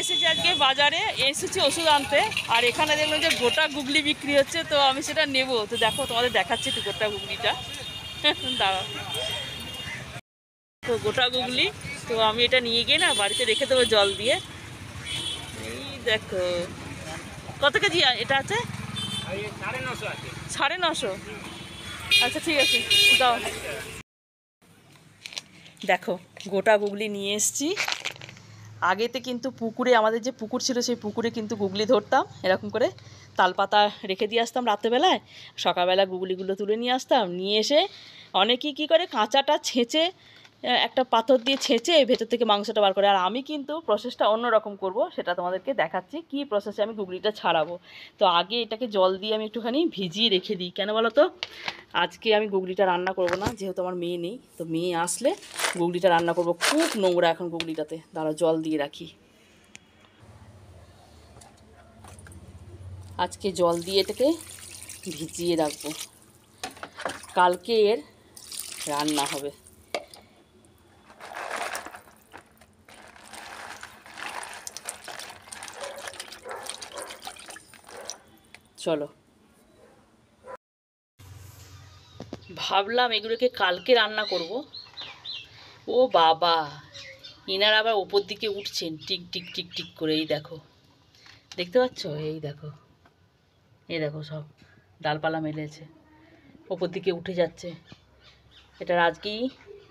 এসেছি আজকে বাজারে, এসেছি ওষুধ আনতে। আর এখানে দেখলাম যে গোটা গুগলি বিক্রি হচ্ছে, তো আমি সেটা নেব। তো দেখো তোমাদের দেখাচ্ছি তো গোটা গুগলিটা। দাঁড়াও, তো গোটা গুগলি। তো আমি এটা নিয়ে গিয়ে না বাড়িতে রেখে দেবো জল দিয়ে। এই দেখো কত কেজি এটা আছে? 950। আচ্ছা ঠিক আছে, দাও। দেখো গোটা গুগলি নিয়ে এসছি। আগেতে কিন্তু পুকুরে, আমাদের যে পুকুর ছিল সেই পুকুরে কিন্তু গুগলি ধরতাম এরকম করে, তালপাতা রেখে দিয়ে আসতাম রাত্রেবেলায়, সকালবেলা গুগলিগুলো তুলে নিয়ে আসতাম। নিয়ে এসে অনেকেই কী করে, কাঁচাটা ছেঁচে একটা পাথর দিয়ে ছেঁচে ভেতর থেকে মাংসটা বার করে। আর আমি কিন্তু প্রসেসটা অন্যরকম করব, সেটা তোমাদেরকে দেখাচ্ছি কী প্রসেসে আমি গুগলিটা ছাড়াবো। তো আগে এটাকে জল দিয়ে আমি একটুখানি ভিজিয়ে রেখে দিই। কেন বলো তো, আজকে আমি গুগলিটা রান্না করব না, যেহেতু আমার মেয়ে নেই। তো মেয়ে আসলে গুগলিটা রান্না করব। খুব নোংরা এখন গুগলিটাতে, দাঁড়া জল দিয়ে রাখি। আজকে জল দিয়ে এটাকে ভিজিয়ে রাখবো, কালকে এর রান্না হবে। চলো, ভাবলাম এগুলোকে কালকে রান্না করব। ও বাবা, এনার আবার ওপর দিকে উঠছেন টিক টিক টিক টিক করে। এই দেখো, দেখতে পাচ্ছ? এই দেখো, এই দেখো সব ডালপালা মেলেছে, ওপর দিকে উঠে যাচ্ছে। এটার আজকেই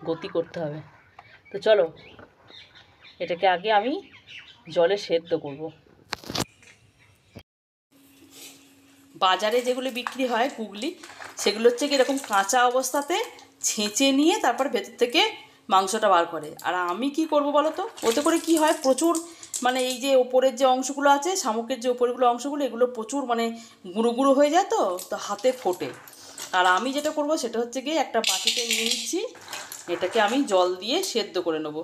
গতি করতে হবে। তো চলো, এটাকে আগে আমি জলে সেদ্ধ করব। বাজারে যেগুলো বিক্রি হয় গুগলি, সেগুলো হচ্ছে কি এরকম কাঁচা অবস্থাতে ছেঁচে নিয়ে তারপর ভেতর থেকে মাংসটা বার করে। আর আমি কি করব বলো তো, ওতে করে কি হয়, প্রচুর মানে এই যে ওপরের যে অংশগুলো আছে, শামুকের যে ওপরগুলো অংশগুলো, এগুলো প্রচুর মানে গুঁড়ো গুঁড়ো হয়ে যায়, তো হাতে ফোটে। আর আমি যেটা করব সেটা হচ্ছে গিয়ে একটা বাটিতে নিয়ে নিচ্ছি, এটাকে আমি জল দিয়ে সেদ্ধ করে নেব।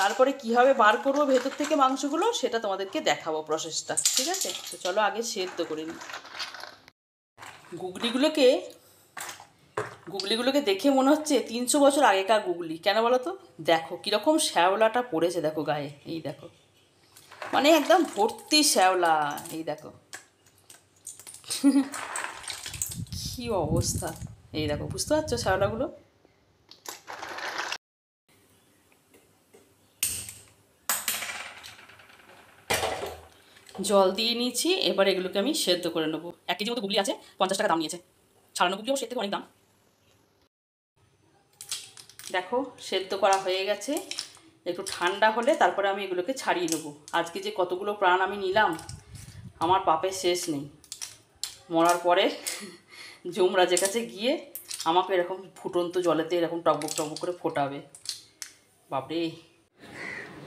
তারপরে কীভাবে বার করবো ভেতর থেকে মাংসগুলো সেটা তোমাদেরকে দেখাবো প্রসেসটা, ঠিক আছে? তো চলো আগে সেদ্ধ করে নিই। গুগলিগুলোকে দেখে মনে হচ্ছে 300 বছর আগেকার গুগলি। কেন বলো তো, দেখো কীরকম শ্যাওলাটা পড়েছে, দেখো গায়ে, এই দেখো, মানে একদম ভর্তি শ্যাওলা। এই দেখো কী অবস্থা, এই দেখো, বুঝতে পারছো শ্যাওলাগুলো? জল দিয়ে নিয়েছি, এবার এগুলোকে আমি সেদ্ধ করে নেবো। 1 কেজি মতো গুগলি আছে, 50 টাকা দাম নিয়েছে। ছাড়ানো গুগলিও সে থেকে অনেক দাম। দেখো সেদ্ধ করা হয়ে গেছে, একটু ঠান্ডা হলে তারপরে আমি এগুলোকে ছাড়িয়ে নেবো। আজকে যে কতগুলো প্রাণ আমি নিলাম, আমার পাপের শেষ নেই। মরার পরে যমরাজের কাছে গিয়ে আমাকে এরকম ফুটন্ত জলেতে এরকম টকবক টকবক করে ফোটাবে, বাপরে।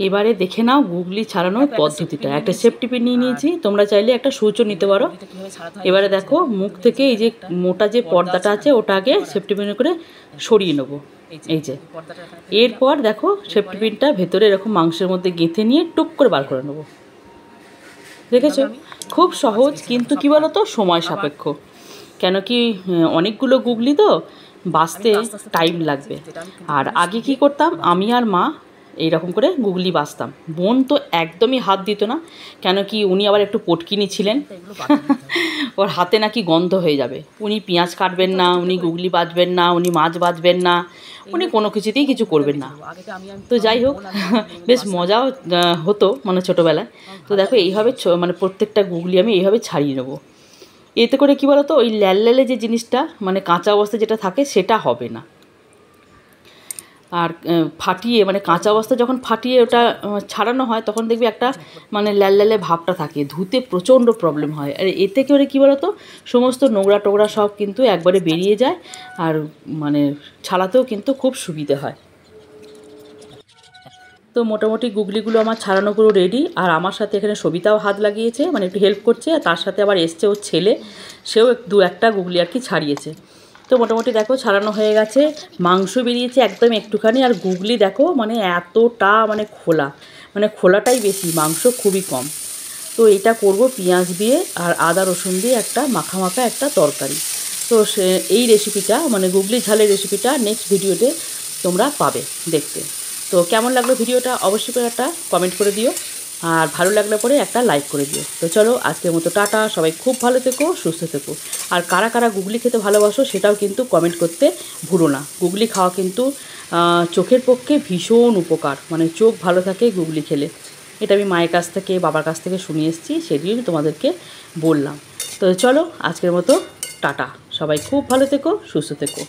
এবারে দেখে নাও গুগলি ছাড়ানোর পদ্ধতিটা। একটা সেফটি পিন নিয়ে নিয়েছি, তোমরা চাইলে একটা সুচও নিতে পারো। এবারে দেখো মুখ থেকে এই যে মোটা যে পর্দাটা আছে ওটা আগে সেফটি পিন করে সরিয়ে নেবো, এই যে। এরপর দেখো সেফটি পিনটা ভেতরে এরকম মাংসের মধ্যে গেঁথে নিয়ে টুক করে বার করে নেবো। দেখেছো, খুব সহজ, কিন্তু কী বলো তো, সময় সাপেক্ষ। কেন কি অনেকগুলো গুগলি তো, বাছতে টাইম লাগবে। আর আগে কি করতাম, আমি আর মা এইরকম করে গুগলি বাছতাম। বোন তো একদমই হাত দিত না, কেন কি উনি আবার একটু পটকিনি ছিলেন, ওর হাতে নাকি গন্ধ হয়ে যাবে। উনি পেঁয়াজ কাটবেন না, উনি গুগলি বাছবেন না, উনি মাছ বাছবেন না, উনি কোনো কিছুতেই কিছু করবেন না। তো যাই হোক, বেশ মজাও হতো মানে ছোটোবেলায়। তো দেখো এইভাবে মানে প্রত্যেকটা গুগলি আমি এইভাবে ছাড়িয়ে নেবো। এতে করে কী বলো তো, ওই ল্যালে যে জিনিসটা মানে কাঁচা অবস্থায় যেটা থাকে সেটা হবে না। আর ফাটিয়ে মানে কাঁচা অবস্থা যখন ফাটিয়ে ওটা ছাড়ানো হয়, তখন দেখবি একটা মানে ল্যালে ভাবটা থাকে, ধুতে প্রচণ্ড প্রবলেম হয়। আর এতে করে কী বলো তো, সমস্ত নোংরা টোংরা সব কিন্তু একবারে বেরিয়ে যায়, আর মানে ছাড়াতেও কিন্তু খুব সুবিধে হয়। তো মোটামুটি গুগলিগুলো আমার ছাড়ানো পুরো রেডি। আর আমার সাথে এখানে সবিতাও হাত লাগিয়েছে, মানে একটু হেল্প করছে। আর তার সাথে আবার এসছে ওর ছেলে, সেও 2-1টা গুগলি আর কি ছাড়িয়েছে। তো মোটামুটি দেখো ছাড়ানো হয়ে গেছে, মাংস বেরিয়েছে একদম একটুখানি। আর গুগলি দেখো মানে এতটা মানে খোলা, মানে খোলাটাই বেশি, মাংস খুবই কম। তো এটা করব পেঁয়াজ দিয়ে আর আদা রসুন দিয়ে একটা মাখা মাখা একটা তরকারি। তো এই রেসিপিটা মানে গুগলি ঝালের রেসিপিটা নেক্সট ভিডিওতে তোমরা পাবে দেখতে। তো কেমন লাগলো ভিডিওটা অবশ্যই করে একটা কমেন্ট করে দিও। আর ভালো লাগলে পরে একটা লাইক করে দিও। তো চলো আজকের মতো টাটা, সবাই খুব ভালো থেকো, সুস্থ থেকো। আর কারা কারা গুগলি খেতে ভালোবাসো সেটাও কিন্তু কমেন্ট করতে ভুলো না। গুগলি খাওয়া কিন্তু চোখের পক্ষে ভীষণ উপকার, মানে চোখ ভালো থাকে গুগলি খেলে। এটা আমি মায়ের কাছ থেকে বাবার কাছ থেকে শুনে এসেছি, সেটিও তোমাদেরকে বললাম। তো চলো আজকের মতো টাটা, সবাই খুব ভালো থেকো, সুস্থ থেকো।